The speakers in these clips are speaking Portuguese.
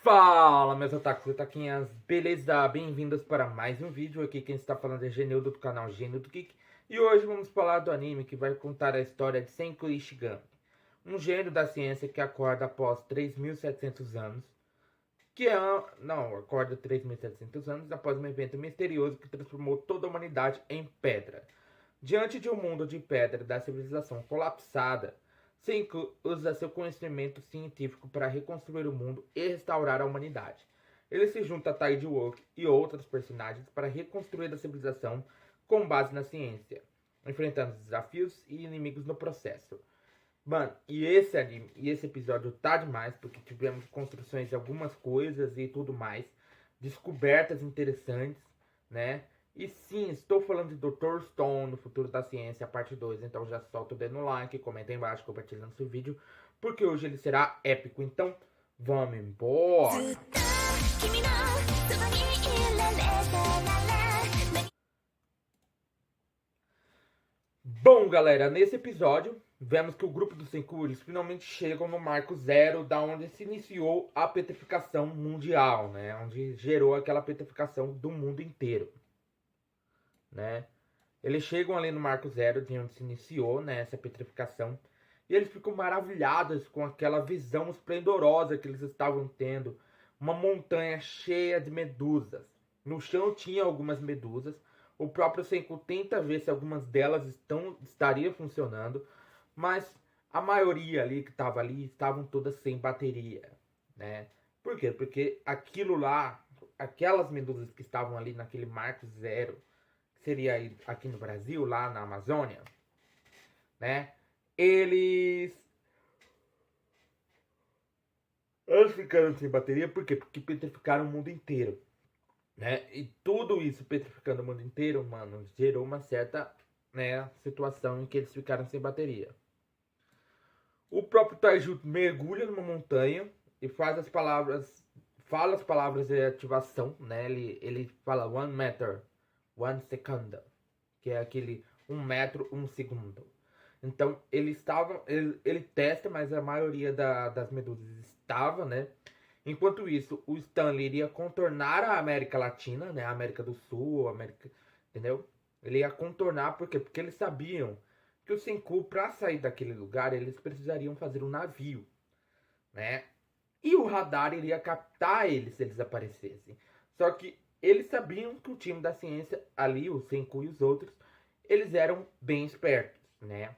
Fala, meus otakus e otaquinhas, beleza? Bem-vindos para mais um vídeo. Aqui quem está falando é Genildo do canal Genildo Geek. E hoje vamos falar do anime que vai contar a história de Senku Ishigami, um gênio da ciência que acorda após 3.700 anos, acorda 3.700 anos após um evento misterioso que transformou toda a humanidade em pedra. Diante de um mundo de pedra da civilização colapsada, Senku usa seu conhecimento científico para reconstruir o mundo e restaurar a humanidade. Ele se junta a Taiji Woke e outros personagens para reconstruir a civilização com base na ciência, enfrentando desafios e inimigos no processo. Mano, e esse anime, e esse episódio tá demais, porque tivemos construções de algumas coisas e tudo mais, descobertas interessantes, né? E sim, estou falando de Dr. Stone, no Futuro da Ciência, parte 2. Então já solta o dedo no like, comenta aí embaixo, compartilhando seu vídeo, porque hoje ele será épico. Então, vamos embora! Bom, galera, nesse episódio, vemos que o grupo dos Senku, eles finalmente chegam no marco zero, da onde se iniciou a petrificação mundial, né? Onde gerou aquela petrificação do mundo inteiro, né? Eles chegam ali no marco zero, de onde se iniciou, né, essa petrificação, e eles ficam maravilhados com aquela visão esplendorosa que eles estavam tendo. Uma montanha cheia de medusas. No chão tinha algumas medusas. O próprio Senku tenta ver se algumas delas estariam funcionando, mas a maioria ali que estava ali estavam todas sem bateria, né? Por quê? Porque aquilo lá, aquelas medusas que estavam ali naquele marco zero, seria aqui no Brasil, lá na Amazônia, né? Eles ficaram sem bateria, por quê? Porque petrificaram o mundo inteiro, né? E tudo isso petrificando o mundo inteiro, mano, gerou uma certa, né, situação em que eles ficaram sem bateria. O próprio Taijutsu mergulha numa montanha e fala as palavras de ativação, né? Ele fala 1 meter, 1 second, que é aquele 1 metro, 1 segundo. Então ele testa, mas a maioria das medusas estava, né? Enquanto isso, o Stanley iria contornar a América Latina, né? A América do Sul, a América, entendeu? Ele ia contornar, por quê? Porque eles sabiam que o Senku, para sair daquele lugar, eles precisariam fazer um navio, né? E o radar iria captar eles se eles aparecessem. Só que eles sabiam que o time da ciência ali, o Senku e os outros, eles eram bem espertos, né?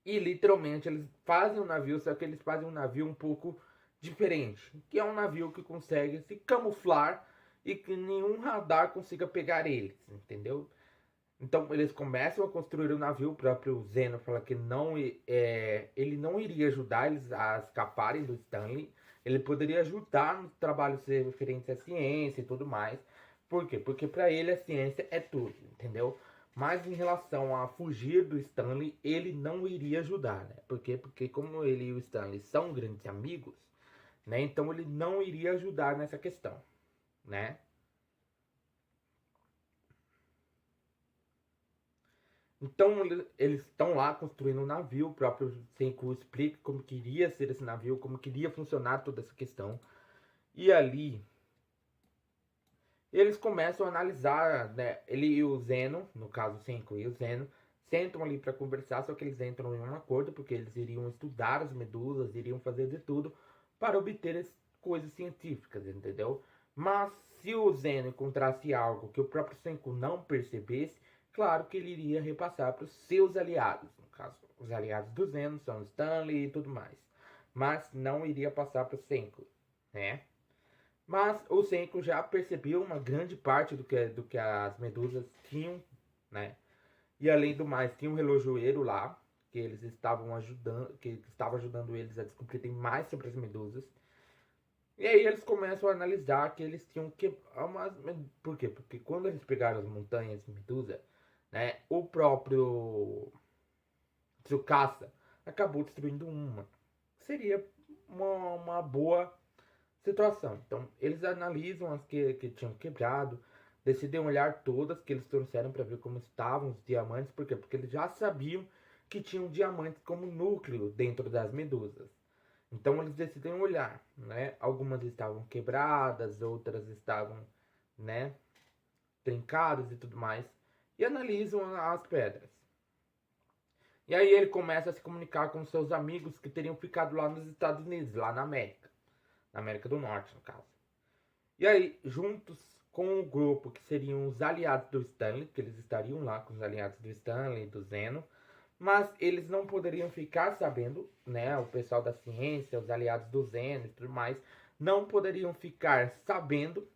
E literalmente eles fazem um navio, só que eles fazem um navio um pouco diferente. Que é um navio que consegue se camuflar e que nenhum radar consiga pegar eles, entendeu? Então eles começam a construir o navio. O próprio Zeno fala que ele não iria ajudar eles a escaparem do Stanley. Ele poderia ajudar nos trabalhos referentes à ciência e tudo mais. Por quê? Porque para ele a ciência é tudo, entendeu? Mas em relação a fugir do Stanley, ele não iria ajudar, né? Por quê? Porque como ele e o Stanley são grandes amigos, né? Então ele não iria ajudar nessa questão, né? Então eles estão lá construindo um navio. O próprio Senku explica como queria ser esse navio, como queria funcionar toda essa questão. E ali eles começam a analisar, né? Ele e o Zeno, no caso o Senku e o Zeno, sentam ali para conversar, só que eles entram em um acordo, porque eles iriam estudar as medusas, iriam fazer de tudo para obter coisas científicas, entendeu? Mas se o Zeno encontrasse algo que o próprio Senku não percebesse, claro que ele iria repassar para os seus aliados. No caso, os aliados do Zeno são Stanley e tudo mais. Mas não iria passar para o Senku, né? Mas o Senku já percebeu uma grande parte do que as medusas tinham, né? E além do mais, tinha um relojoeiro lá, que eles estavam ajudando, que estava ajudando eles a descobrirem mais sobre as medusas. E aí eles começam a analisar que eles tinham que... Por quê? Porque quando eles pegaram as montanhas de medusa, né? O próprio Tsukasa acabou destruindo uma. Seria uma boa situação. Então, eles analisam as que tinham quebrado, decidem olhar todas que eles trouxeram para ver como estavam os diamantes. Por quê? Porque eles já sabiam que tinham diamantes como núcleo dentro das medusas. Então eles decidem olhar, né? Algumas estavam quebradas, outras estavam, né, trincadas e tudo mais, e analisam as pedras. E aí ele começa a se comunicar com seus amigos que teriam ficado lá nos Estados Unidos, lá na América do Norte, no caso. E aí, juntos com o grupo que seriam os aliados do Stanley, que eles estariam lá com os aliados do Stanley e do Zeno, mas eles não poderiam ficar sabendo, né, o pessoal da ciência, os aliados do Zeno e tudo mais, não poderiam ficar sabendo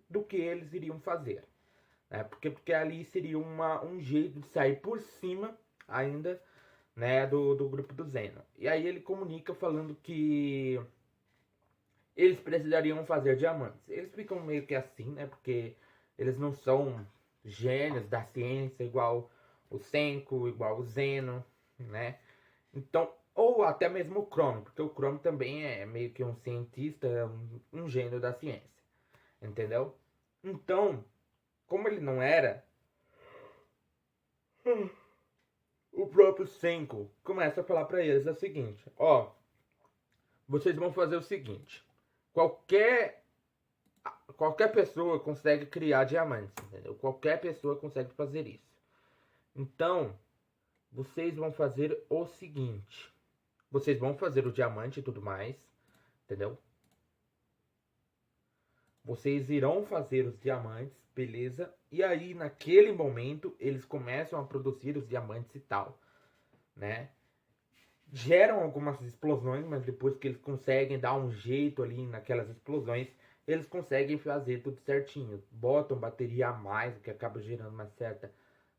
do que eles iriam fazer. Né, porque ali seria um jeito de sair por cima ainda, né, do grupo do Zeno. E aí ele comunica falando que eles precisariam fazer diamantes. Eles ficam meio que assim, né? Porque eles não são gênios da ciência igual o Senko, igual o Zeno, né? Então, ou até mesmo o Chrome, porque o Chrome também é meio que um cientista, um gênio da ciência, entendeu? Então, como ele não era, o próprio Senko começa a falar para eles o seguinte: ó, vocês vão fazer o seguinte, qualquer pessoa consegue criar diamantes, entendeu? Qualquer pessoa consegue fazer isso. Então, vocês vão fazer o seguinte: vocês vão fazer o diamante e tudo mais, entendeu? Vocês irão fazer os diamantes, beleza? E aí, naquele momento, eles começam a produzir os diamantes e tal, né? Geram algumas explosões, mas depois que eles conseguem dar um jeito ali naquelas explosões, eles conseguem fazer tudo certinho. Botam bateria a mais, o que acaba gerando uma certa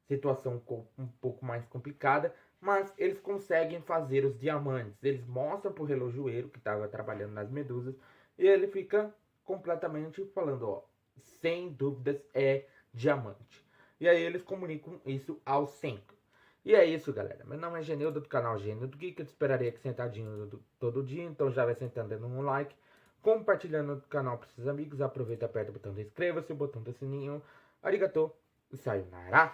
situação um pouco mais complicada, mas eles conseguem fazer os diamantes. Eles mostram pro relojoeiro que estava trabalhando nas medusas e ele fica completamente falando, ó, sem dúvidas é diamante. E aí eles comunicam isso ao centro. E é isso, galera. Meu nome é Genildo, do canal Gênio do Geek. Eu te esperaria aqui sentadinho todo dia. Então já vai sentando, dando um like, compartilhando o canal para seus amigos. Aproveita, aperta o botão de inscreva-se, o botão do sininho. Arigatou e sayonara.